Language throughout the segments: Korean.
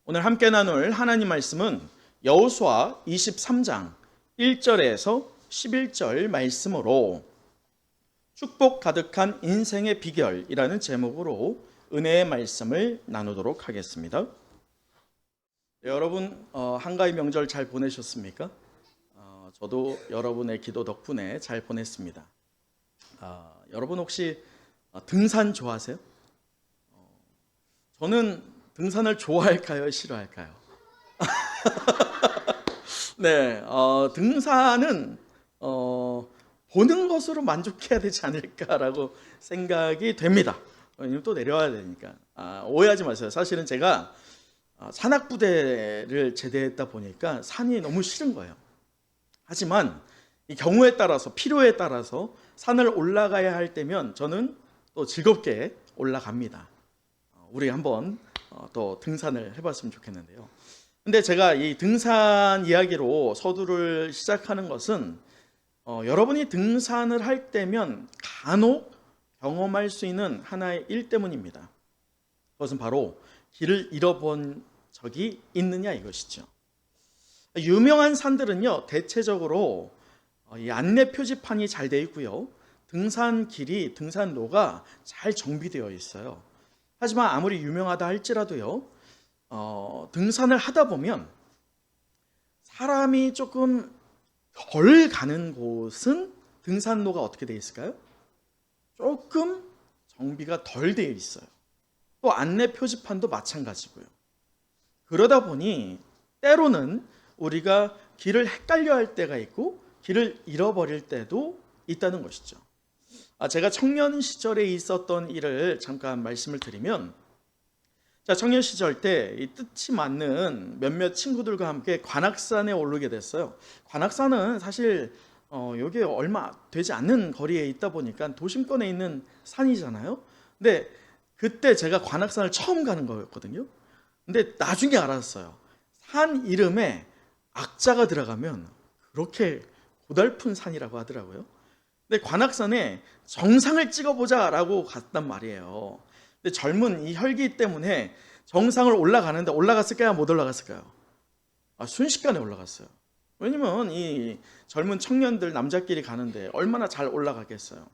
오늘 함께 나눌 하나님 말씀은 여호수아 23장 1절에서 11절 말씀으로 축복 가득한 인생의 비결이라는 제목으로 은혜의 말씀을 나누도록 하겠습니다. 네, 여러분 한가위 명절 잘 보내셨습니까? 저도 여러분의 기도 덕분에 잘 보냈습니다. 여러분 혹시 등산 좋아하세요? 저는 등산을 좋아할까요? 싫어할까요? 네, 등산은 보는 것으로 만족해야 되지 않을까라고 생각이 됩니다. 왜냐면 또 내려와야 되니까. 오해하지 마세요. 사실은 제가 산악부대를 제대했다 보니까 산이 너무 싫은 거예요. 하지만 이 경우에 따라서 필요에 따라서 산을 올라가야 할 때면 저는 또 즐겁게 올라갑니다. 우리 한번 또 등산을 해봤으면 좋겠는데요. 근데 제가 이 등산 이야기로 서두를 시작하는 것은 여러분이 등산을 할 때면 간혹 경험할 수 있는 하나의 일 때문입니다. 그것은 바로 길을 잃어본 적이 있느냐 이것이죠. 유명한 산들은요 대체적으로 이 안내 표지판이 잘 되어 있고요, 등산길이 등산로가 잘 정비되어 있어요. 하지만 아무리 유명하다 할지라도요, 등산을 하다 보면 사람이 조금 덜 가는 곳은 등산로가 어떻게 되어 있을까요? 조금 정비가 덜 되어 있어요. 또 안내 표지판도 마찬가지고요. 그러다 보니 때로는 우리가 길을 헷갈려 할 때가 있고 길을 잃어버릴 때도 있다는 것이죠. 제가 청년 시절에 있었던 일을 잠깐 말씀을 드리면, 청년 시절 때 이 뜻이 맞는 몇몇 친구들과 함께 관악산에 오르게 됐어요. 관악산은 사실 여기 얼마 되지 않는 거리에 있다 보니까 도심권에 있는 산이잖아요. 근데 그때 제가 관악산을 처음 가는 거였거든요. 근데 나중에 알았어요. 산 이름에 악자가 들어가면 그렇게 고달픈 산이라고 하더라고요. 근데 관악산에 정상을 찍어보자라고 갔단 말이에요. 근데 젊은 이 혈기 때문에 정상을 올라가는데 올라갔을까요? 못 올라갔을까요? 순식간에 올라갔어요. 왜냐면 이 젊은 청년들 남자끼리 가는데 얼마나 잘 올라가겠어요.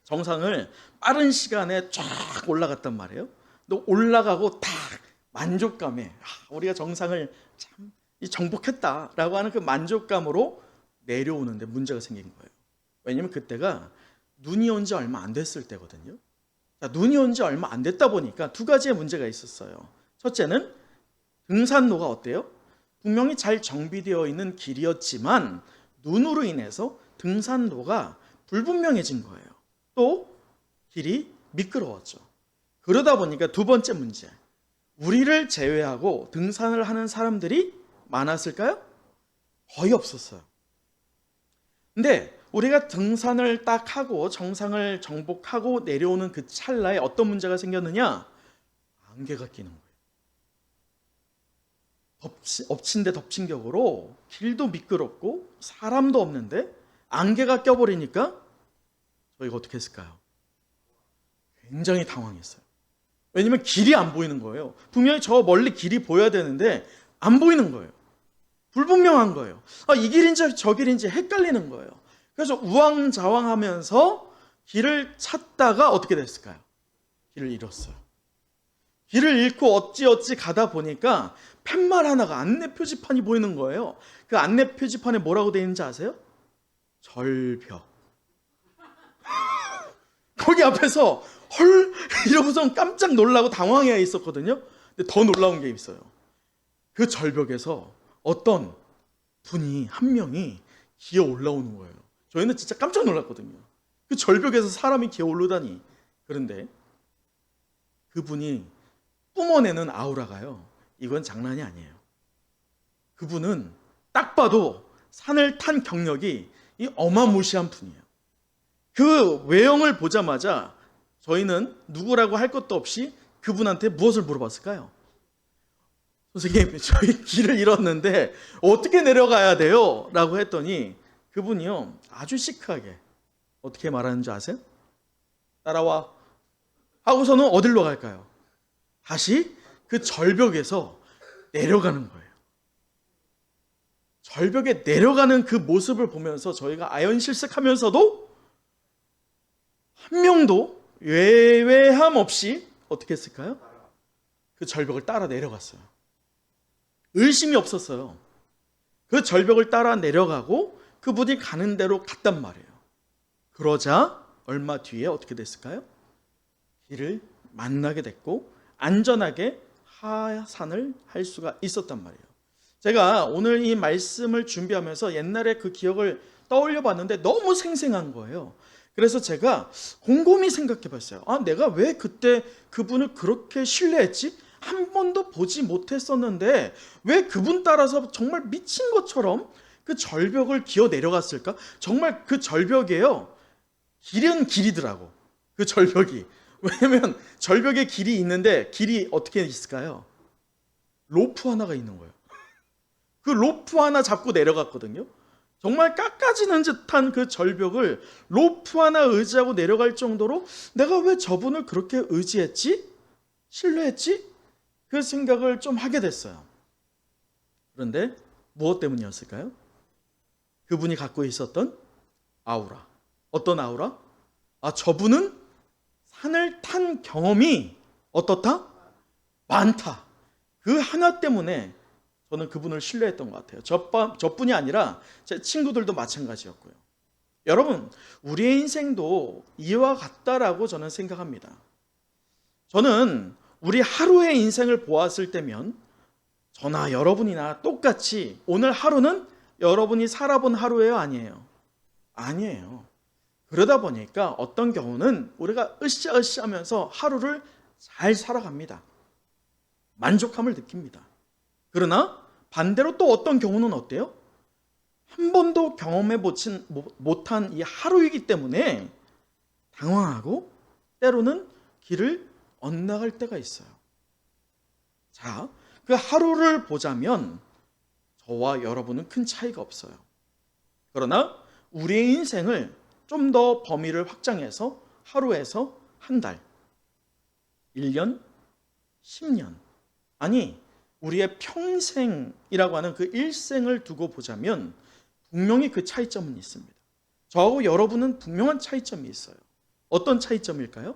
정상을 빠른 시간에 쫙 올라갔단 말이에요. 근데 올라가고 딱 만족감에 우리가 정상을 참 정복했다라고 하는 그 만족감으로 내려오는데 문제가 생긴 거예요. 왜냐면 그때가 눈이 온 지 얼마 안 됐을 때거든요. 눈이 온 지 얼마 안 됐다 보니까 두 가지의 문제가 있었어요. 첫째는 등산로가 어때요? 분명히 잘 정비되어 있는 길이었지만 눈으로 인해서 등산로가 불분명해진 거예요. 또 길이 미끄러웠죠. 그러다 보니까 두 번째 문제, 우리를 제외하고 등산을 하는 사람들이 많았을까요? 거의 없었어요. 근데 우리가 등산을 딱 하고 정상을 정복하고 내려오는 그 찰나에 어떤 문제가 생겼느냐? 안개가 끼는 거예요. 엎친 데 덮친 격으로 길도 미끄럽고 사람도 없는데 안개가 껴버리니까 저희가 어떻게 했을까요? 굉장히 당황했어요. 왜냐면 길이 안 보이는 거예요. 분명히 저 멀리 길이 보여야 되는데 안 보이는 거예요. 불분명한 거예요. 이 길인지 저 길인지 헷갈리는 거예요. 그래서 우왕좌왕하면서 길을 찾다가 어떻게 됐을까요? 길을 잃었어요. 길을 잃고 어찌어찌 가다 보니까 팻말 하나가, 안내 표지판이 보이는 거예요. 그 안내 표지판에 뭐라고 되어 있는지 아세요? 절벽. 거기 앞에서 헐 이러고서 깜짝 놀라고 당황해 있었거든요. 근데 더 놀라운 게 있어요. 그 절벽에서 어떤 분이 한 명이 기어 올라오는 거예요. 저희는 진짜 깜짝 놀랐거든요. 그 절벽에서 사람이 기어 오르다니. 그런데 그분이 뿜어내는 아우라가요, 이건 장난이 아니에요. 그분은 딱 봐도 산을 탄 경력이 어마무시한 분이에요. 그 외형을 보자마자 저희는 누구라고 할 것도 없이 그분한테 무엇을 물어봤을까요? 선생님, 저희 길을 잃었는데 어떻게 내려가야 돼요? 라고 했더니 그분이요, 아주 시크하게 어떻게 말하는 줄 아세요? 따라와 하고서는 어디로 갈까요? 다시 그 절벽에서 내려가는 거예요. 절벽에 내려가는 그 모습을 보면서 저희가 아연실색하면서도 한 명도 예외함 없이 어떻게 했을까요? 그 절벽을 따라 내려갔어요. 의심이 없었어요. 그 절벽을 따라 내려가고 그분이 가는 대로 갔단 말이에요. 그러자 얼마 뒤에 어떻게 됐을까요? 길을 만나게 됐고 안전하게 하산을 할 수가 있었단 말이에요. 제가 오늘 이 말씀을 준비하면서 옛날에 그 기억을 떠올려 봤는데 너무 생생한 거예요. 그래서 제가 곰곰이 생각해 봤어요. 내가 왜 그때 그분을 그렇게 신뢰했지? 한 번도 보지 못했었는데 왜 그분 따라서 정말 미친 것처럼 그 절벽을 기어 내려갔을까? 정말 그 절벽이에요. 길은 길이더라고. 그 절벽이. 왜냐면 절벽에 길이 있는데 길이 어떻게 있을까요? 로프 하나가 있는 거예요. 그 로프 하나 잡고 내려갔거든요. 정말 깎아지는 듯한 그 절벽을 로프 하나 의지하고 내려갈 정도로 내가 왜 저분을 그렇게 의지했지? 신뢰했지? 그 생각을 좀 하게 됐어요. 그런데 무엇 때문이었을까요? 그분이 갖고 있었던 아우라. 어떤 아우라? 저분은 산을 탄 경험이 어떻다? 많다. 그 하나 때문에 저는 그분을 신뢰했던 것 같아요. 저뿐이 아니라 제 친구들도 마찬가지였고요. 여러분, 우리의 인생도 이와 같다라고 저는 생각합니다. 저는 우리 하루의 인생을 보았을 때면 저나 여러분이나 똑같이 오늘 하루는 여러분이 살아본 하루예요? 아니에요? 아니에요. 그러다 보니까 어떤 경우는 우리가 으쌰으쌰 하면서 하루를 잘 살아갑니다. 만족함을 느낍니다. 그러나 반대로 또 어떤 경우는 어때요? 한 번도 경험해 못한 이 하루이기 때문에 당황하고 때로는 길을 엇나갈 때가 있어요. 자, 그 하루를 보자면 저와 여러분은 큰 차이가 없어요. 그러나 우리의 인생을 좀 더 범위를 확장해서 하루에서 한 달, 1년, 10년, 아니 우리의 평생이라고 하는 그 일생을 두고 보자면 분명히 그 차이점은 있습니다. 저하고 여러분은 분명한 차이점이 있어요. 어떤 차이점일까요?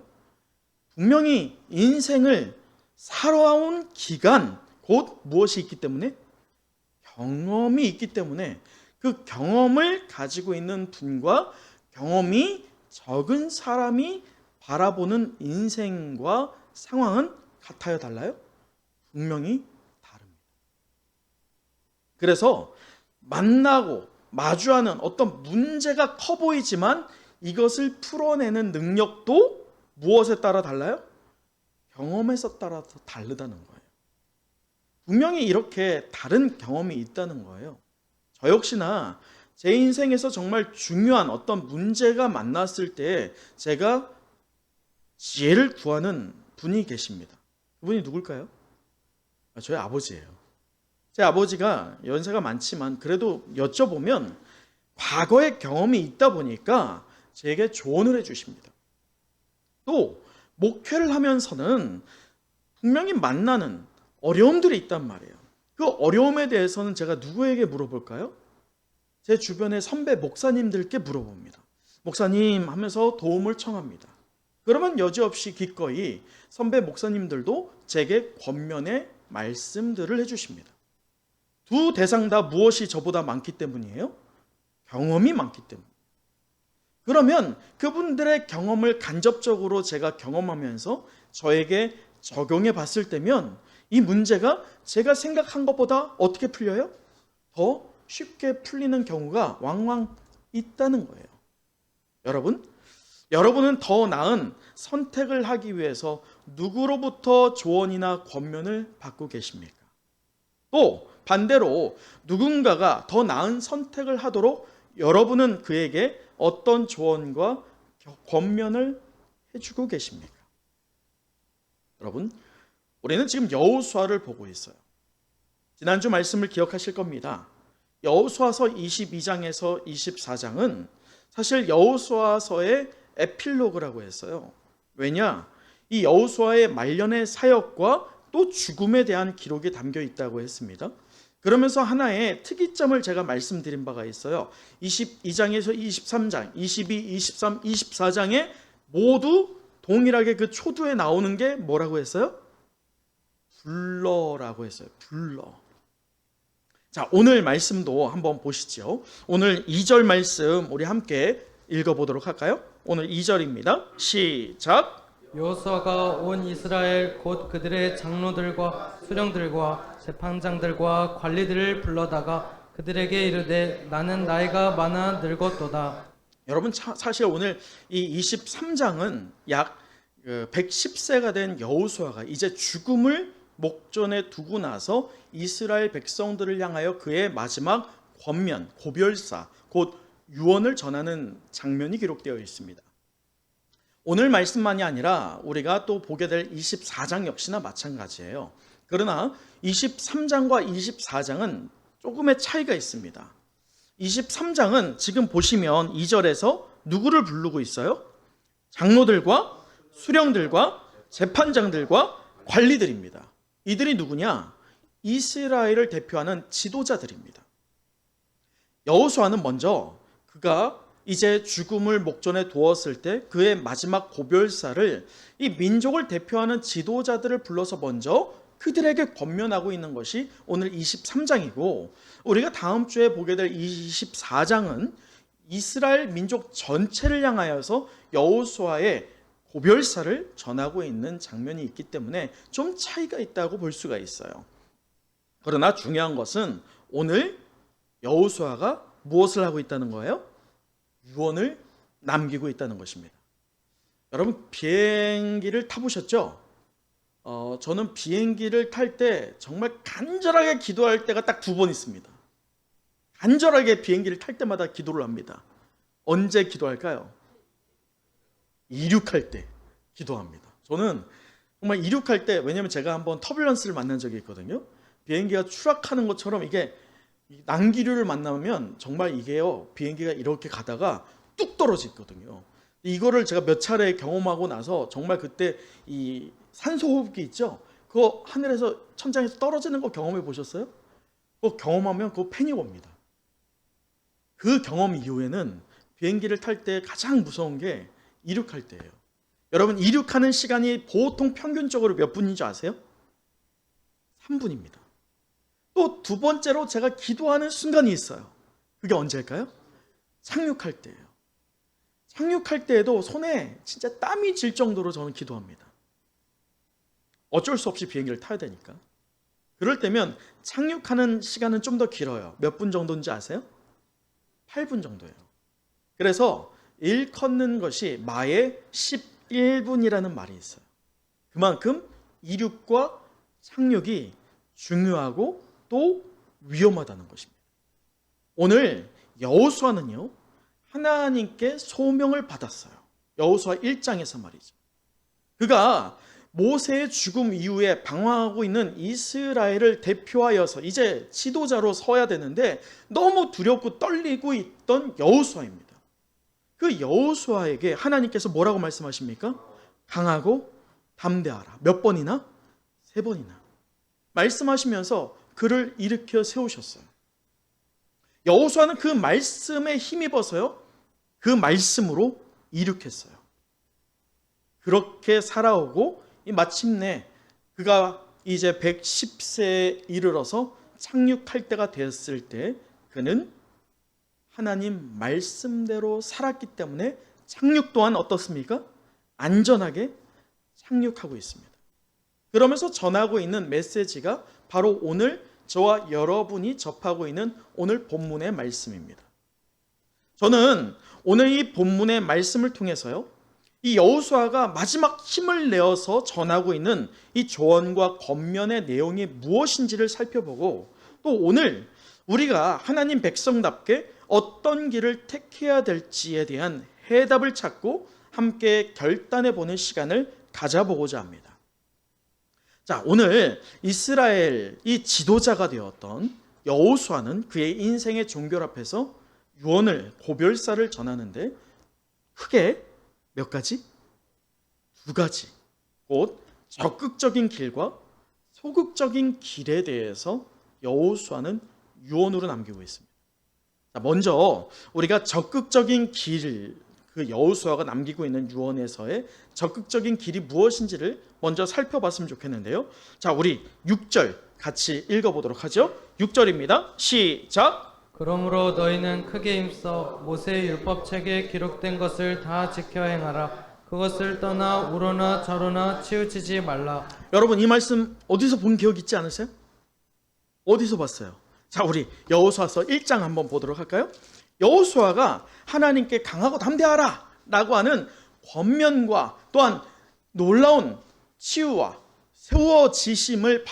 분명히 인생을 살아온 기간, 곧 무엇이 있기 때문에? 경험이 있기 때문에 그 경험을 가지고 있는 분과 경험이 적은 사람이 바라보는 인생과 상황은 같아요, 달라요? 분명히 다릅니다. 그래서 만나고 마주하는 어떤 문제가 커 보이지만 이것을 풀어내는 능력도 무엇에 따라 달라요? 경험에서 따라서 다르다는 거예요. 분명히 이렇게 다른 경험이 있다는 거예요. 저 역시나 제 인생에서 정말 중요한 어떤 문제가 만났을 때 제가 지혜를 구하는 분이 계십니다. 그분이 누굴까요? 저희 아버지예요. 제 아버지가 연세가 많지만 그래도 여쭤보면 과거의 경험이 있다 보니까 제게 조언을 해주십니다. 또 목회를 하면서는 분명히 만나는 어려움들이 있단 말이에요. 그 어려움에 대해서는 제가 누구에게 물어볼까요? 제 주변의 선배 목사님들께 물어봅니다. 목사님 하면서 도움을 청합니다. 그러면 여지없이 기꺼이 선배 목사님들도 제게 권면의 말씀들을 해주십니다. 두 대상 다 무엇이 저보다 많기 때문이에요? 경험이 많기 때문. 그러면 그분들의 경험을 간접적으로 제가 경험하면서 저에게 적용해 봤을 때면 이 문제가 제가 생각한 것보다 어떻게 풀려요? 더 쉽게 풀리는 경우가 왕왕 있다는 거예요. 여러분은 더 나은 선택을 하기 위해서 누구로부터 조언이나 권면을 받고 계십니까? 또 반대로 누군가가 더 나은 선택을 하도록 여러분은 그에게 어떤 조언과 권면을 해주고 계십니까? 여러분, 우리는 지금 여호수아를 보고 있어요. 지난주 말씀을 기억하실 겁니다. 여호수아서 22장에서 24장은 사실 여호수아서의 에필로그라고 했어요. 왜냐? 이 여호수아의 말년의 사역과 또 죽음에 대한 기록이 담겨 있다고 했습니다. 그러면서 하나의 특이점을 제가 말씀드린 바가 있어요. 22장에서 23장, 22, 23, 24장에 모두 동일하게 그 초두에 나오는 게 뭐라고 했어요? 불러라고 했어요. 불러. 자, 오늘 말씀도 한번 보시죠. 오늘 2절 말씀 우리 함께 읽어보도록 할까요? 오늘 2절입니다. 시작. 여호수아가 온 이스라엘 곧 그들의 장로들과 수령들과 재판장들과 관리들을 불러다가 그들에게 이르되 나는 나이가 많아 늙었도다. 여러분 사실 오늘 이 23장은 약 110세가 된 여호수아가 이제 죽음을 목전에 두고 나서 이스라엘 백성들을 향하여 그의 마지막 권면, 고별사, 곧 유언을 전하는 장면이 기록되어 있습니다. 오늘 말씀만이 아니라 우리가 또 보게 될 24장 역시나 마찬가지예요. 그러나 23장과 24장은 조금의 차이가 있습니다. 23장은 지금 보시면 2절에서 누구를 부르고 있어요? 장로들과 수령들과 재판장들과 관리들입니다. 이들이 누구냐? 이스라엘을 대표하는 지도자들입니다. 여호수아는 먼저 그가 이제 죽음을 목전에 두었을 때 그의 마지막 고별사를 이 민족을 대표하는 지도자들을 불러서 먼저 그들에게 권면하고 있는 것이 오늘 23장이고, 우리가 다음 주에 보게 될 24장은 이스라엘 민족 전체를 향하여서 여호수아의 고별사를 전하고 있는 장면이 있기 때문에 좀 차이가 있다고 볼 수가 있어요. 그러나 중요한 것은 오늘 여호수아가 무엇을 하고 있다는 거예요? 유언을 남기고 있다는 것입니다. 여러분 비행기를 타보셨죠? 저는 비행기를 탈 때 정말 간절하게 기도할 때가 딱 2번 있습니다. 간절하게 비행기를 탈 때마다 기도를 합니다. 언제 기도할까요? 이륙할 때 기도합니다. 저는 정말 이륙할 때, 왜냐하면 제가 한번 터뷸런스를 만난 적이 있거든요. 비행기가 추락하는 것처럼 이게 난기류를 만나면 정말 이게요, 비행기가 이렇게 가다가 뚝 떨어지거든요. 이거를 제가 몇 차례 경험하고 나서 정말 그때 이 산소호흡기 있죠? 그거 하늘에서 천장에서 떨어지는 거 경험해 보셨어요? 그거 경험하면 그거 패닉 옵니다. 그 경험 이후에는 비행기를 탈 때 가장 무서운 게 이륙할 때예요. 여러분 이륙하는 시간이 보통 평균적으로 몇 분인 줄 아세요? 3분입니다. 또 두 번째로 제가 기도하는 순간이 있어요. 그게 언제일까요? 착륙할 때예요. 착륙할 때에도 손에 진짜 땀이 질 정도로 저는 기도합니다. 어쩔 수 없이 비행기를 타야 되니까. 그럴 때면 착륙하는 시간은 좀 더 길어요. 몇 분 정도인지 아세요? 8분 정도예요. 그래서 일컫는 것이 마의 11분이라는 말이 있어요. 그만큼 이륙과 착륙이 중요하고 또 위험하다는 것입니다. 오늘 여호수아는요, 하나님께 소명을 받았어요. 여호수아 1장에서 말이죠. 그가 모세의 죽음 이후에 방황하고 있는 이스라엘을 대표하여서 이제 지도자로 서야 되는데 너무 두렵고 떨리고 있던 여호수아입니다. 그 여호수아에게 하나님께서 뭐라고 말씀하십니까? 강하고 담대하라. 몇 번이나? 3번이나. 말씀하시면서 그를 일으켜 세우셨어요. 여호수아는 그 말씀에 힘입어서요, 그 말씀으로 이륙했어요. 그렇게 살아오고 마침내 그가 이제 110세에 이르러서 착륙할 때가 되었을 때 그는 하나님 말씀대로 살았기 때문에 착륙 또한 어떻습니까? 안전하게 착륙하고 있습니다. 그러면서 전하고 있는 메시지가 바로 오늘 저와 여러분이 접하고 있는 오늘 본문의 말씀입니다. 저는 오늘 이 본문의 말씀을 통해서요, 이 여호수아가 마지막 힘을 내어서 전하고 있는 이 조언과 권면의 내용이 무엇인지를 살펴보고, 또 오늘 우리가 하나님 백성답게 어떤 길을 택해야 될지에 대한 해답을 찾고 함께 결단해 보는 시간을 가져보고자 합니다. 자, 오늘 이스라엘 이 지도자가 되었던 여호수아는 그의 인생의 종결 앞에서 유언을, 고별사를 전하는데 크게 몇 가지? 2가지. 곧 적극적인 길과 소극적인 길에 대해서 여호수아는 유언으로 남기고 있습니다. 자, 먼저 우리가 적극적인 길, 그 여호수아가 남기고 있는 유언에서의 적극적인 길이 무엇인지를 먼저 살펴봤으면 좋겠는데요. 자, 우리 6절 같이 읽어보도록 하죠. 6절입니다. 시작. 그러므로 너희는 크게 힘써 모세의 율법책에 기록된 것을 다 지켜 행하라. 그것을 떠나 우로나 저로나 치우치지 말라. 여러분, 이 말씀 어디서 본 기억 있지 않으세요? 어디서 봤어요? 자, 우리 여호수아서 1장 한번 보도록 할까요? 여호수아가 하나님께 강하고 담대하라 라고 하는 권면과 또한 놀라운 치유와 세워지심을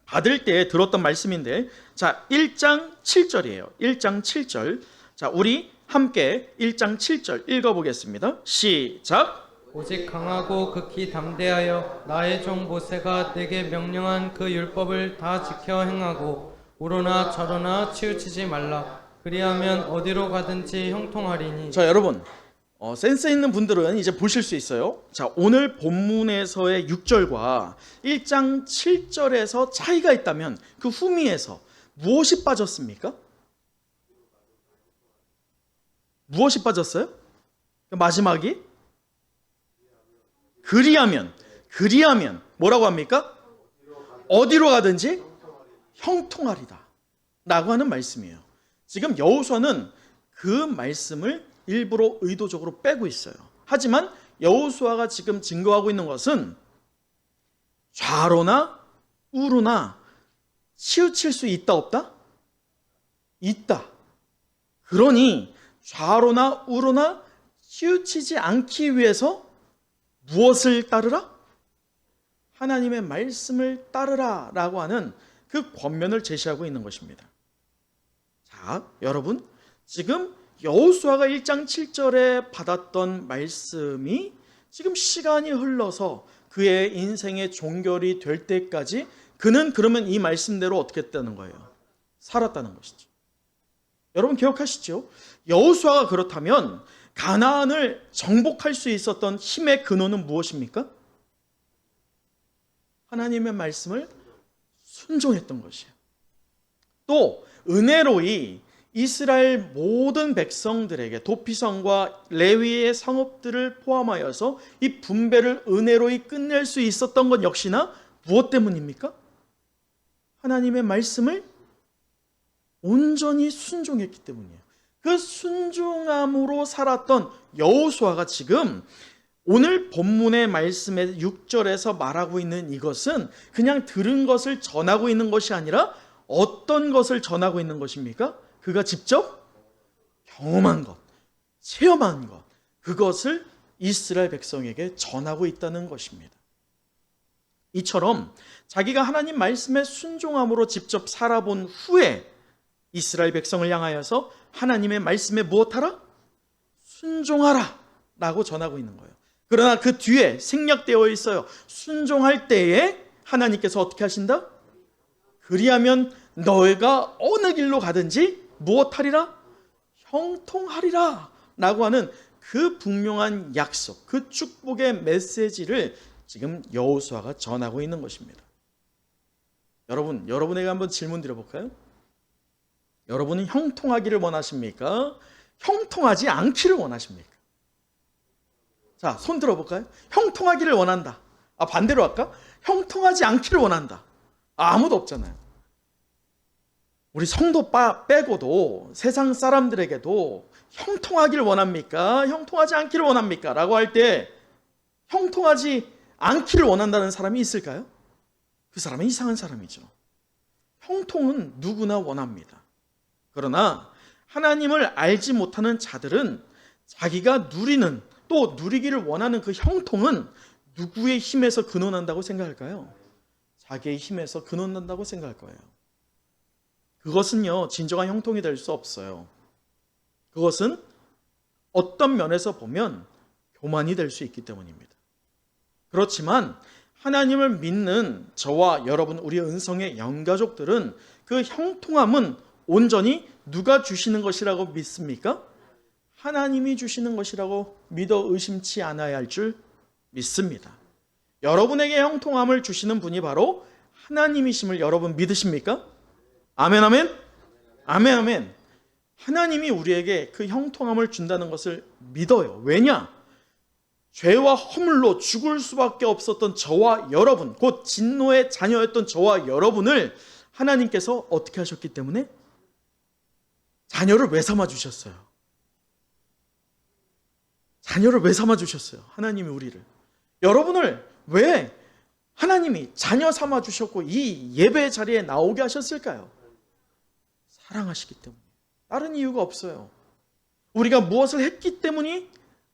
받을 때 들었던 말씀인데, 자, 1장 7절이에요. 1장 7절. 자, 우리 함께 1장 7절 읽어보겠습니다. 시작. 오직 강하고 극히 담대하여 나의 종 모세가 내게 명령한 그 율법을 다 지켜 행하고 우로나 저로나 치우치지 말라. 그리하면 어디로 가든지 형통하리니. 자, 여러분, 센스 있는 분들은 이제 보실 수 있어요. 자, 오늘 본문에서의 6절과 1장 7절에서 차이가 있다면 그 후미에서 무엇이 빠졌습니까? 무엇이 빠졌어요? 마지막이? 그리하면 뭐라고 합니까? 어디로 가든지 형통하리다 라고 하는 말씀이에요. 지금 여호수아는 그 말씀을 일부러 의도적으로 빼고 있어요. 하지만 여호수아가 지금 증거하고 있는 것은 좌로나 우로나 치우칠 수 있다 없다? 있다. 그러니 좌로나 우로나 치우치지 않기 위해서 무엇을 따르라? 하나님의 말씀을 따르라 라고 하는 그 권면을 제시하고 있는 것입니다. 자, 여러분, 지금 여호수아가 1장 7절에 받았던 말씀이 지금 시간이 흘러서 그의 인생의 종결이 될 때까지 그는 그러면 이 말씀대로 어떻게 했다는 거예요? 살았다는 것이죠. 여러분 기억하시죠? 여호수아가 그렇다면 가나안을 정복할 수 있었던 힘의 근원은 무엇입니까? 하나님의 말씀을 순종했던 것이에요. 또 은혜로이 이스라엘 모든 백성들에게 도피성과 레위의 성읍들을 포함하여서 이 분배를 은혜로이 끝낼 수 있었던 것 역시나 무엇 때문입니까? 하나님의 말씀을 온전히 순종했기 때문이에요. 그 순종함으로 살았던 여호수아가 지금 오늘 본문의 말씀의 6절에서 말하고 있는 이것은 그냥 들은 것을 전하고 있는 것이 아니라 어떤 것을 전하고 있는 것입니까? 그가 직접 경험한 것, 체험한 것, 그것을 이스라엘 백성에게 전하고 있다는 것입니다. 이처럼 자기가 하나님 말씀에 순종함으로 직접 살아본 후에 이스라엘 백성을 향하여서 하나님의 말씀에 무엇하라? 순종하라 라고 전하고 있는 거예요. 그러나 그 뒤에 생략되어 있어요. 순종할 때에 하나님께서 어떻게 하신다? 그리하면 너희가 어느 길로 가든지 무엇하리라? 형통하리라 라고 하는 그 분명한 약속, 그 축복의 메시지를 지금 여호수아가 전하고 있는 것입니다. 여러분에게 한번 질문 드려볼까요? 여러분은 형통하기를 원하십니까? 형통하지 않기를 원하십니까? 자, 손 들어볼까요? 형통하기를 원한다. 반대로 할까? 형통하지 않기를 원한다. 아무도 없잖아요. 우리 성도 빼고도 세상 사람들에게도 형통하기를 원합니까? 형통하지 않기를 원합니까? 라고 할 때 형통하지 않기를 원한다는 사람이 있을까요? 그 사람은 이상한 사람이죠. 형통은 누구나 원합니다. 그러나 하나님을 알지 못하는 자들은 자기가 누리는 또 누리기를 원하는 그 형통은 누구의 힘에서 근원한다고 생각할까요? 자기의 힘에서 근원한다고 생각할 거예요. 그것은요, 진정한 형통이 될 수 없어요. 그것은 어떤 면에서 보면 교만이 될 수 있기 때문입니다. 그렇지만 하나님을 믿는 저와 여러분, 우리 은성의 영가족들은 그 형통함은 온전히 누가 주시는 것이라고 믿습니까? 하나님이 주시는 것이라고 믿어 의심치 않아야 할 줄 믿습니다. 여러분에게 형통함을 주시는 분이 바로 하나님이심을 여러분 믿으십니까? 아멘, 아멘? 아멘, 아멘. 하나님이 우리에게 그 형통함을 준다는 것을 믿어요. 왜냐? 죄와 허물로 죽을 수밖에 없었던 저와 여러분, 곧 진노의 자녀였던 저와 여러분을 하나님께서 어떻게 하셨기 때문에? 자녀를 왜 삼아 주셨어요? 자녀를 왜 삼아 주셨어요? 하나님이 우리를. 여러분을 왜 하나님이 자녀 삼아 주셨고 이 예배 자리에 나오게 하셨을까요? 사랑하시기 때문에. 다른 이유가 없어요. 우리가 무엇을 했기 때문이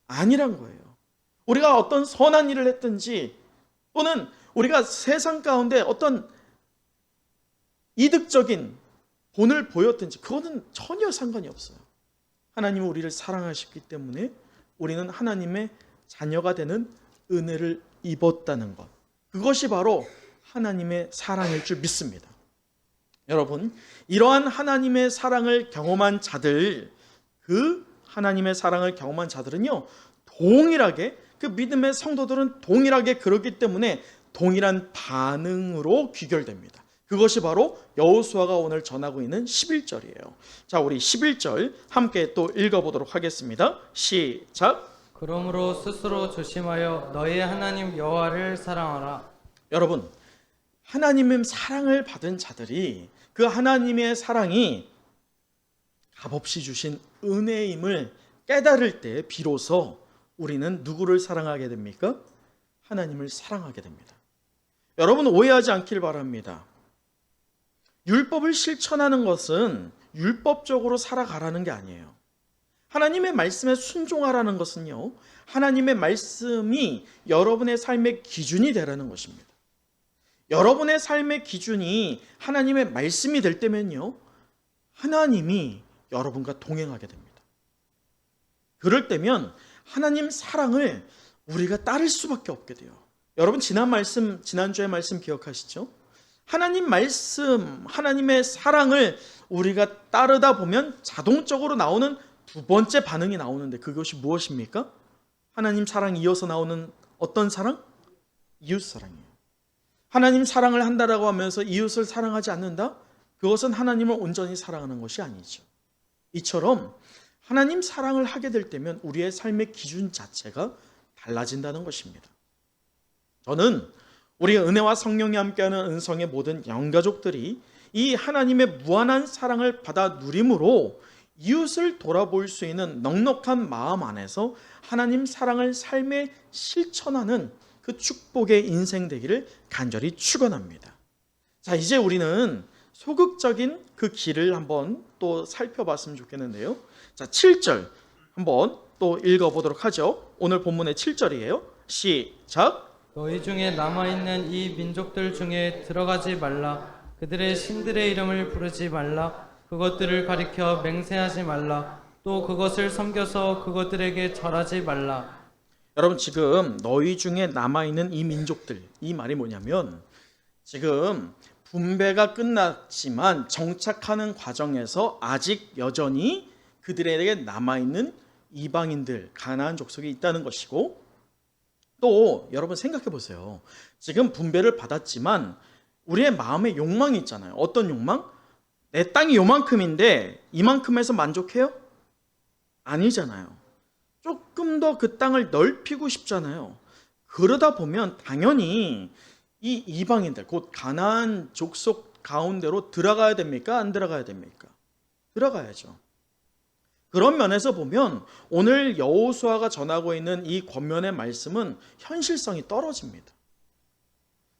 아니란 거예요. 우리가 어떤 선한 일을 했든지 또는 우리가 세상 가운데 어떤 이득적인 본을 보였든지 그거는 전혀 상관이 없어요. 하나님은 우리를 사랑하셨기 때문에 우리는 하나님의 자녀가 되는 은혜를 입었다는 것. 그것이 바로 하나님의 사랑일 줄 믿습니다. 여러분, 이러한 하나님의 사랑을 경험한 자들, 그 하나님의 사랑을 경험한 자들은요, 동일하게 그 믿음의 성도들은 동일하게 그렇기 때문에 동일한 반응으로 귀결됩니다. 그것이 바로 여호수아가 오늘 전하고 있는 11절이에요. 자, 우리 11절 함께 또 읽어보도록 하겠습니다. 시작. 그러므로 스스로 조심하여 너희 하나님 여호와를 사랑하라. 여러분, 하나님의 사랑을 받은 자들이 그 하나님의 사랑이 값없이 주신 은혜임을 깨달을 때 비로소 우리는 누구를 사랑하게 됩니까? 하나님을 사랑하게 됩니다. 여러분, 오해하지 않길 바랍니다. 율법을 실천하는 것은 율법적으로 살아가라는 게 아니에요. 하나님의 말씀에 순종하라는 것은요, 하나님의 말씀이 여러분의 삶의 기준이 되라는 것입니다. 여러분의 삶의 기준이 하나님의 말씀이 될 때면요, 하나님이 여러분과 동행하게 됩니다. 그럴 때면 하나님 사랑을 우리가 따를 수밖에 없게 돼요. 여러분, 지난주의 말씀 기억하시죠? 하나님 말씀, 하나님의 사랑을 우리가 따르다 보면 자동적으로 나오는 두 번째 반응이 나오는데 그것이 무엇입니까? 하나님 사랑 이어서 나오는 어떤 사랑? 이웃 사랑이에요. 하나님 사랑을 한다라고 하면서 이웃을 사랑하지 않는다? 그것은 하나님을 온전히 사랑하는 것이 아니죠. 이처럼 하나님 사랑을 하게 될 때면 우리의 삶의 기준 자체가 달라진다는 것입니다. 저는 우리의 은혜와 성령이 함께하는 은성의 모든 영가족들이 이 하나님의 무한한 사랑을 받아 누림으로 이웃을 돌아볼 수 있는 넉넉한 마음 안에서 하나님 사랑을 삶에 실천하는 그 축복의 인생 되기를 간절히 축원합니다. 자, 이제 우리는 소극적인 그 길을 한번 또 살펴봤으면 좋겠는데요. 자, 7절 한번 또 읽어보도록 하죠. 오늘 본문의 7절이에요. 시작. 너희 중에 남아있는 이 민족들 중에 들어가지 말라. 그들의 신들의 이름을 부르지 말라. 그것들을 가리켜 맹세하지 말라. 또 그것을 섬겨서 그것들에게 절하지 말라. 여러분, 지금 너희 중에 남아있는 이 민족들, 이 말이 뭐냐면 지금 분배가 끝났지만 정착하는 과정에서 아직 여전히 그들에게 남아있는 이방인들, 가나안 족속이 있다는 것이고, 또 여러분 생각해 보세요. 지금 분배를 받았지만 우리의 마음에 욕망이 있잖아요. 어떤 욕망? 내 땅이 요만큼인데 이만큼에서 만족해요? 아니잖아요. 조금 더 그 땅을 넓히고 싶잖아요. 그러다 보면 당연히 이 이방인들, 곧 가나안 족속 가운데로 들어가야 됩니까? 안 들어가야 됩니까? 들어가야죠. 그런 면에서 보면 오늘 여호수아가 전하고 있는 이 권면의 말씀은 현실성이 떨어집니다.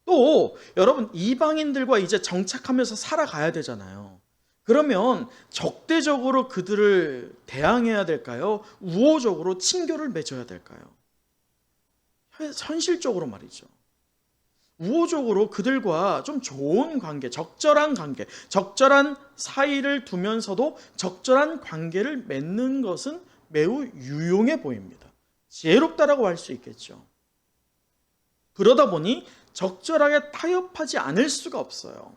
또 여러분, 이방인들과 이제 정착하면서 살아가야 되잖아요. 그러면 적대적으로 그들을 대항해야 될까요? 우호적으로 친교를 맺어야 될까요? 현실적으로 말이죠. 우호적으로 그들과 좀 좋은 관계, 적절한 사이를 두면서도 적절한 관계를 맺는 것은 매우 유용해 보입니다. 지혜롭다라고 할 수 있겠죠. 그러다 보니 적절하게 타협하지 않을 수가 없어요.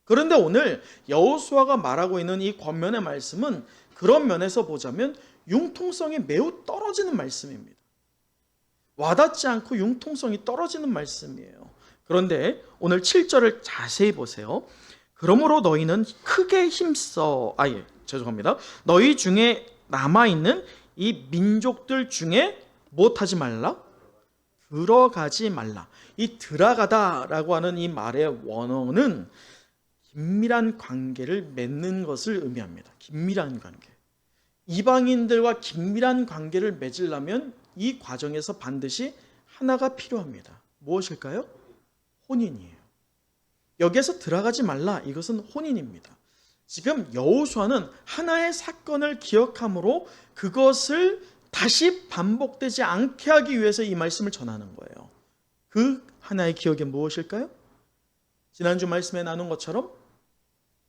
그런데 오늘 여호수아가 말하고 있는 이 권면의 말씀은 그런 면에서 보자면 융통성이 매우 떨어지는 말씀입니다. 와닿지 않고 융통성이 떨어지는 말씀이에요. 그런데 오늘 7절을 자세히 보세요. 그러므로 너희는 크게 힘써, 죄송합니다. 너희 중에 남아있는 이 민족들 중에 못하지 말라? 들어가지 말라. 이 들어가다라고 하는 이 말의 원어는 긴밀한 관계를 맺는 것을 의미합니다. 긴밀한 관계. 이방인들과 긴밀한 관계를 맺으려면 이 과정에서 반드시 하나가 필요합니다. 무엇일까요? 혼인이에요. 여기에서 들어가지 말라. 이것은 혼인입니다. 지금 여호수아는 하나의 사건을 기억함으로 그것을 다시 반복되지 않게 하기 위해서 이 말씀을 전하는 거예요. 그 하나의 기억이 무엇일까요? 지난주 말씀에 나눈 것처럼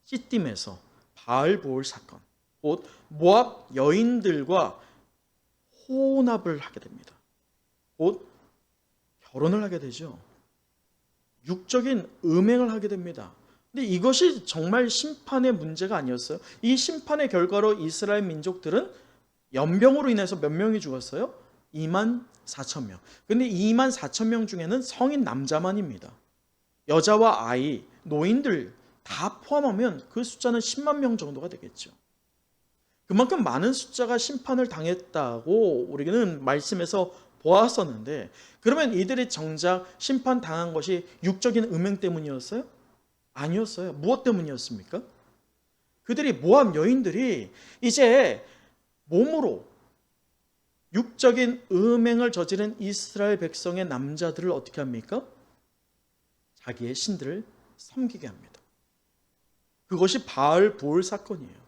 시딤에서 바알보올 사건, 곧 모압 여인들과 혼합을 하게 됩니다. 곧 결혼을 하게 되죠. 육적인 음행을 하게 됩니다. 근데 이것이 정말 심판의 문제가 아니었어요. 이 심판의 결과로 이스라엘 민족들은 연병으로 인해서 몇 명이 죽었어요? 2만 4천 명. 근데 2만 4천 명 중에는 성인 남자만입니다. 여자와 아이, 노인들 다 포함하면 그 숫자는 10만 명 정도가 되겠죠. 그만큼 많은 숫자가 심판을 당했다고 우리는 말씀에서 보았었는데, 그러면 이들이 정작 심판당한 것이 육적인 음행 때문이었어요? 아니었어요. 무엇 때문이었습니까? 그들이 모압 여인들이 이제 몸으로 육적인 음행을 저지른 이스라엘 백성의 남자들을 어떻게 합니까? 자기의 신들을 섬기게 합니다. 그것이 바알보올 사건이에요.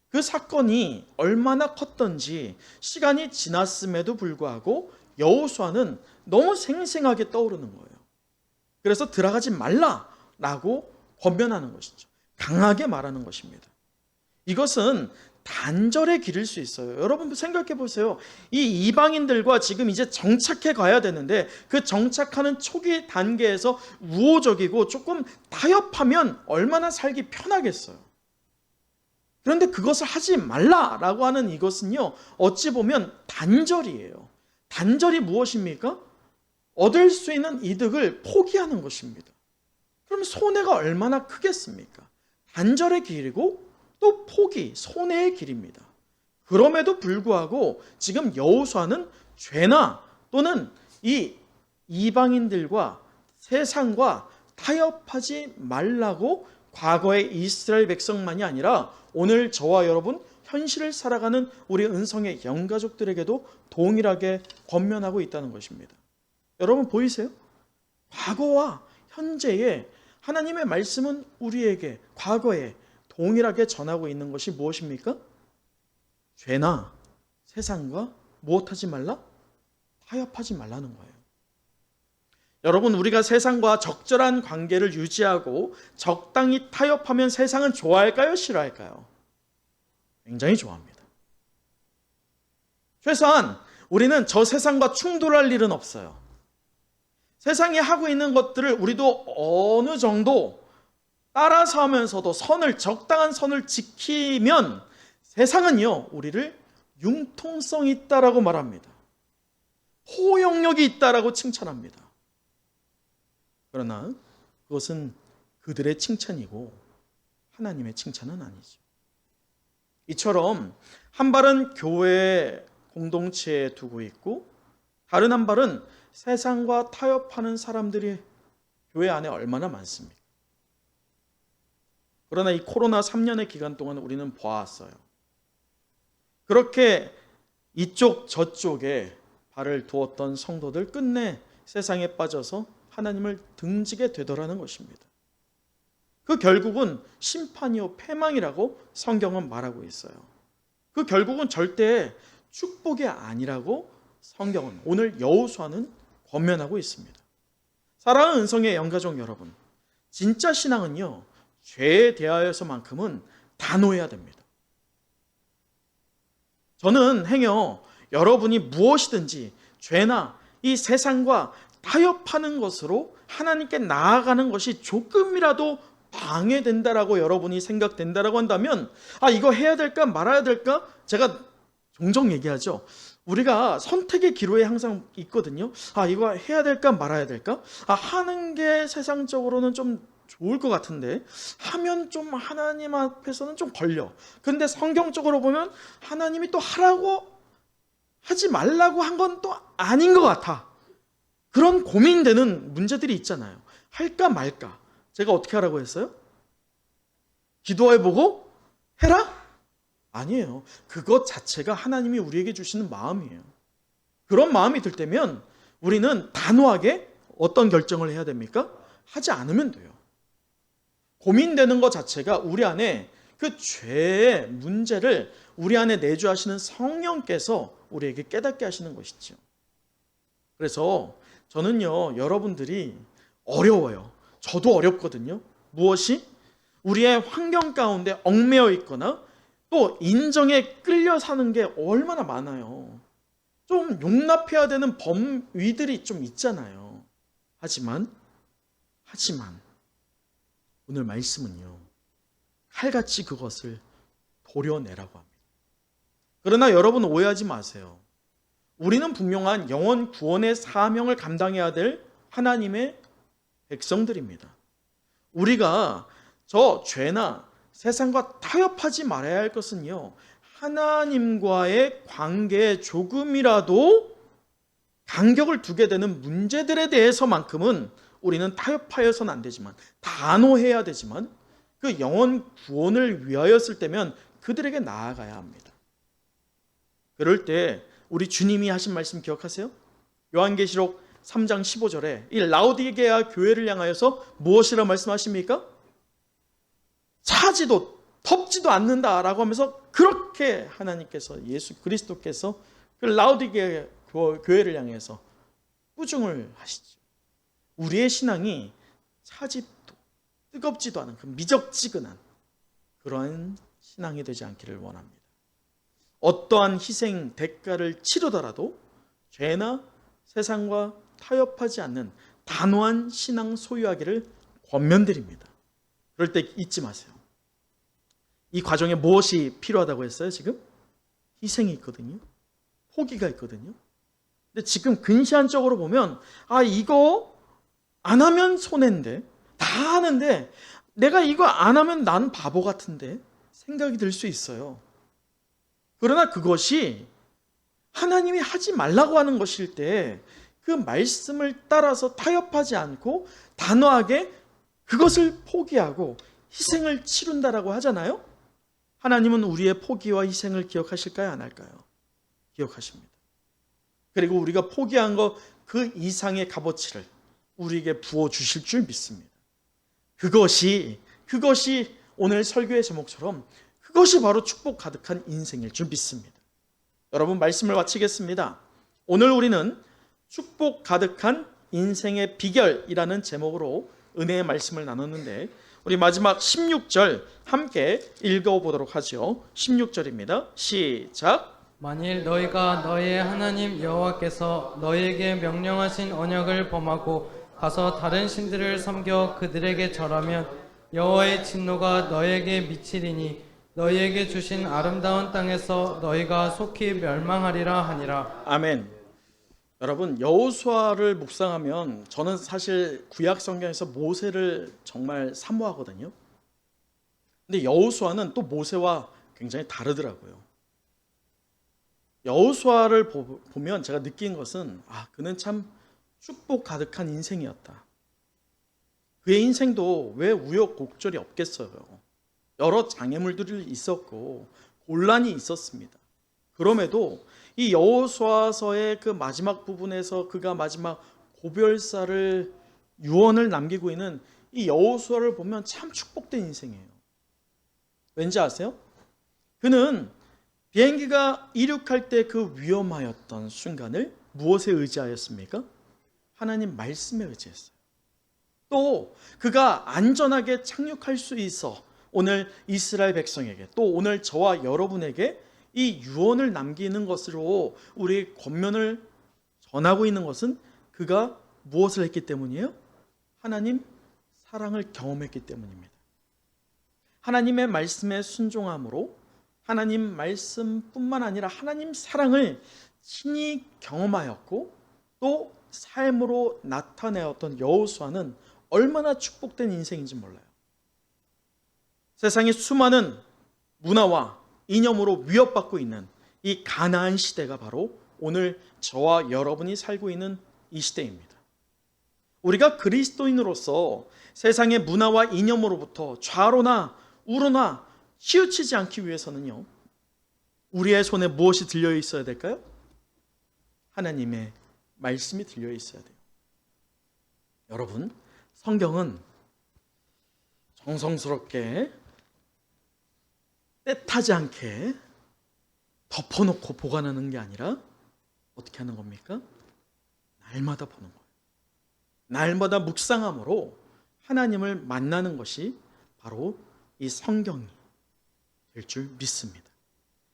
그 사건이 얼마나 컸던지 시간이 지났음에도 불구하고 여호수아는 너무 생생하게 떠오르는 거예요. 그래서 들어가지 말라라고 권면하는 것이죠. 강하게 말하는 것입니다. 이것은 단절의 길일 수 있어요. 여러분 생각해 보세요. 이 이방인들과 지금 이제 정착해 가야 되는데 그 정착하는 초기 단계에서 우호적이고 조금 타협하면 얼마나 살기 편하겠어요. 그런데 그것을 하지 말라라고 하는 이것은요, 어찌 보면 단절이에요. 단절이 무엇입니까? 얻을 수 있는 이득을 포기하는 것입니다. 그럼 손해가 얼마나 크겠습니까? 단절의 길이고 또 포기, 손해의 길입니다. 그럼에도 불구하고 지금 여호수아는 죄나 또는 이 이방인들과 세상과 타협하지 말라고 과거의 이스라엘 백성만이 아니라 오늘 저와 여러분 현실을 살아가는 우리 은성의 영가족들에게도 동일하게 권면하고 있다는 것입니다. 여러분 보이세요? 과거와 현재의 하나님의 말씀은 우리에게 과거에 동일하게 전하고 있는 것이 무엇입니까? 죄나 세상과 무엇하지 말라? 타협하지 말라는 거예요. 여러분, 우리가 세상과 적절한 관계를 유지하고 적당히 타협하면 세상은 좋아할까요? 싫어할까요? 굉장히 좋아합니다. 최소한 우리는 저 세상과 충돌할 일은 없어요. 세상이 하고 있는 것들을 우리도 어느 정도 따라서 하면서도 적당한 선을 지키면 세상은요, 우리를 융통성 있다라고 말합니다. 포용력이 있다라고 칭찬합니다. 그러나 그것은 그들의 칭찬이고 하나님의 칭찬은 아니죠. 이처럼 한 발은 교회 공동체에 두고 있고 다른 한 발은 세상과 타협하는 사람들이 교회 안에 얼마나 많습니까? 그러나 이 코로나 3년의 기간 동안 우리는 보았어요. 그렇게 이쪽 저쪽에 발을 두었던 성도들 끝내 세상에 빠져서 하나님을 등지게 되더라는 것입니다. 그 결국은 심판이요 패망이라고 성경은 말하고 있어요. 그 결국은 절대 축복이 아니라고 성경은 오늘 여호수아는 권면하고 있습니다. 사랑하는 은성의 영가족 여러분, 진짜 신앙은요 죄에 대하여서만큼은 단호해야 됩니다. 저는 행여 여러분이 무엇이든지 죄나 이 세상과 타협하는 것으로 하나님께 나아가는 것이 조금이라도 방해된다라고 여러분이 생각된다라고 한다면 이거 해야 될까 말아야 될까? 제가 종종 얘기하죠. 우리가 선택의 기로에 항상 있거든요. 아, 이거 해야 될까 말아야 될까? 아, 하는 게 세상적으로는 좀 좋을 것 같은데 하면 좀 하나님 앞에서는 좀 걸려. 근데 성경적으로 보면 하나님이 또 하라고 하지 말라고 한 건 또 아닌 것 같아. 그런 고민되는 문제들이 있잖아요. 할까 말까? 제가 어떻게 하라고 했어요? 기도해보고 해라? 아니에요. 그것 자체가 하나님이 우리에게 주시는 마음이에요. 그런 마음이 들 때면 우리는 단호하게 어떤 결정을 해야 됩니까? 하지 않으면 돼요. 고민되는 것 자체가 우리 안에 그 죄의 문제를 우리 안에 내주하시는 성령께서 우리에게 깨닫게 하시는 것이죠. 그래서 저는요, 여러분들이 어려워요. 저도 어렵거든요. 무엇이? 우리의 환경 가운데 얽매여 있거나 또 인정에 끌려 사는 게 얼마나 많아요. 좀 용납해야 되는 범위들이 좀 있잖아요. 하지만 오늘 말씀은요, 칼같이 그것을 도려내라고 합니다. 그러나 여러분 오해하지 마세요. 우리는 분명한 영혼 구원의 사명을 감당해야 될 하나님의 백성들입니다. 우리가 저 죄나 세상과 타협하지 말아야 할 것은요, 하나님과의 관계에 조금이라도 간격을 두게 되는 문제들에 대해서만큼은 우리는 타협하여서는 안 되지만, 단호해야 되지만, 그 영혼 구원을 위하였을 때면 그들에게 나아가야 합니다. 그럴 때 우리 주님이 하신 말씀 기억하세요? 요한계시록 3장 15절에 이 라오디게아 교회를 향하여서 무엇이라 말씀하십니까? 차지도 덥지도 않는다라고 하면서 그렇게 하나님께서, 예수 그리스도께서 그 라오디게아 교회를 향해서 꾸중을 하시죠. 우리의 신앙이 차집도 뜨겁지도 않은 그 미적지근한 그러한 신앙이 되지 않기를 원합니다. 어떠한 희생 대가를 치르더라도 죄나 세상과 타협하지 않는 단호한 신앙 소유하기를 권면드립니다. 그럴 때 잊지 마세요. 이 과정에 무엇이 필요하다고 했어요? 지금 희생이 있거든요. 포기가 있거든요. 근데 지금 근시안적으로 보면 이거 안 하면 손해인데, 다 하는데 내가 이거 안 하면 난 바보 같은데 생각이 들 수 있어요. 그러나 그것이 하나님이 하지 말라고 하는 것일 때 그 말씀을 따라서 타협하지 않고 단호하게 그것을 포기하고 희생을 치른다라고 하잖아요. 하나님은 우리의 포기와 희생을 기억하실까요? 안 할까요? 기억하십니다. 그리고 우리가 포기한 것 그 이상의 값어치를 우리에게 부어주실 줄 믿습니다. 그것이 오늘 설교의 제목처럼 그것이 바로 축복 가득한 인생일 줄 믿습니다. 여러분, 말씀을 마치겠습니다. 오늘 우리는 축복 가득한 인생의 비결이라는 제목으로 은혜의 말씀을 나눴는데, 우리 마지막 16절 함께 읽어보도록 하죠. 16절입니다. 시작. 만일 너희가 너희의 하나님 여호와께서 너희에게 명령하신 언약을 범하고 가서 다른 신들을 섬겨 그들에게 절하면 여호와의 진노가 너희에게 미치리니 너희에게 주신 아름다운 땅에서 너희가 속히 멸망하리라 하니라. 아멘. 여러분, 여호수아를 묵상하면 저는 사실 구약 성경에서 모세를 정말 사모하거든요. 근데 여호수아는 또 모세와 굉장히 다르더라고요. 여호수아를 보면 제가 느낀 것은 그는 참 축복 가득한 인생이었다. 그의 인생도 왜 우여곡절이 없겠어요. 여러 장애물들이 있었고 곤란이 있었습니다. 그럼에도 이 여호수아서의 그 마지막 부분에서 그가 마지막 고별사를 유언을 남기고 있는 이 여호수아를 보면 참 축복된 인생이에요. 왠지 아세요? 그는 비행기가 이륙할 때 그 위험하였던 순간을 무엇에 의지하였습니까? 하나님 말씀에 의지했어요. 또 그가 안전하게 착륙할 수 있어 오늘 이스라엘 백성에게, 또 오늘 저와 여러분에게 이 유언을 남기는 것으로 우리 권면을 전하고 있는 것은 그가 무엇을 했기 때문이에요? 하나님 사랑을 경험했기 때문입니다. 하나님의 말씀에 순종함으로 하나님 말씀뿐만 아니라 하나님 사랑을 친히 경험하였고 또 삶으로 나타내었던 여호수아는 얼마나 축복된 인생인지 몰라요. 세상의 수많은 문화와 이념으로 위협받고 있는 이 가나안 시대가 바로 오늘 저와 여러분이 살고 있는 이 시대입니다. 우리가 그리스도인으로서 세상의 문화와 이념으로부터 좌로나 우로나 치우치지 않기 위해서는요, 우리의 손에 무엇이 들려 있어야 될까요? 하나님의 말씀이 들려 있어야 돼요. 여러분, 성경은 정성스럽게 때타지 않게 덮어놓고 보관하는 게 아니라 어떻게 하는 겁니까? 날마다 보는 거예요. 날마다 묵상함으로 하나님을 만나는 것이 바로 이 성경이 될 줄 믿습니다.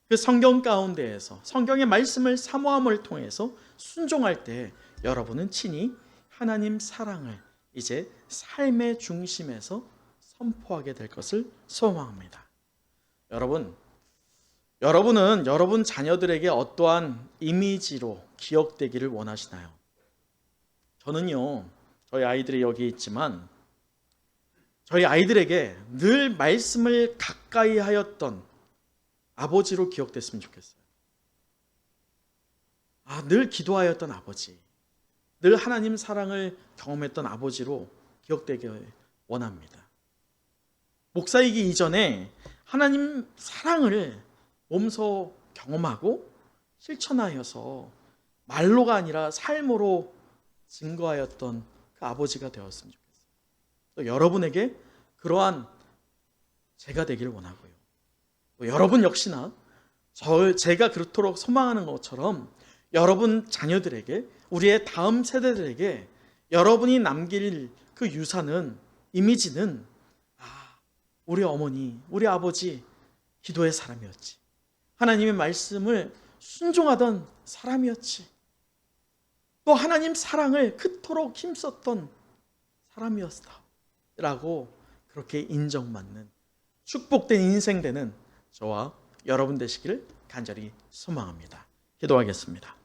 그 성경 가운데에서 성경의 말씀을 사모함을 통해서 순종할 때 여러분은 친히 하나님 사랑을 이제 삶의 중심에서 선포하게 될 것을 소망합니다. 여러분은 여러분 자녀들에게 어떠한 이미지로 기억되기를 원하시나요? 저는요, 저희 아이들이 여기 있지만 저희 아이들에게 늘 말씀을 가까이 하였던 아버지로 기억됐으면 좋겠어요. 늘 기도하였던 아버지, 늘 하나님 사랑을 경험했던 아버지로 기억되길 원합니다. 목사이기 이전에 하나님 사랑을 몸소 경험하고 실천하여서 말로가 아니라 삶으로 증거하였던 그 아버지가 되었으면 좋겠어요. 또 여러분에게 그러한 제가 되길 원하고요. 또 여러분 역시나 제가 그렇도록 소망하는 것처럼 여러분 자녀들에게, 우리의 다음 세대들에게 여러분이 남길 그 유산은, 이미지는 우리 어머니, 우리 아버지 기도의 사람이었지. 하나님의 말씀을 순종하던 사람이었지. 또 하나님 사랑을 그토록 힘썼던 사람이었다 라고 그렇게 인정받는 축복된 인생 되는 저와 여러분 되시기를 간절히 소망합니다. 기도하겠습니다.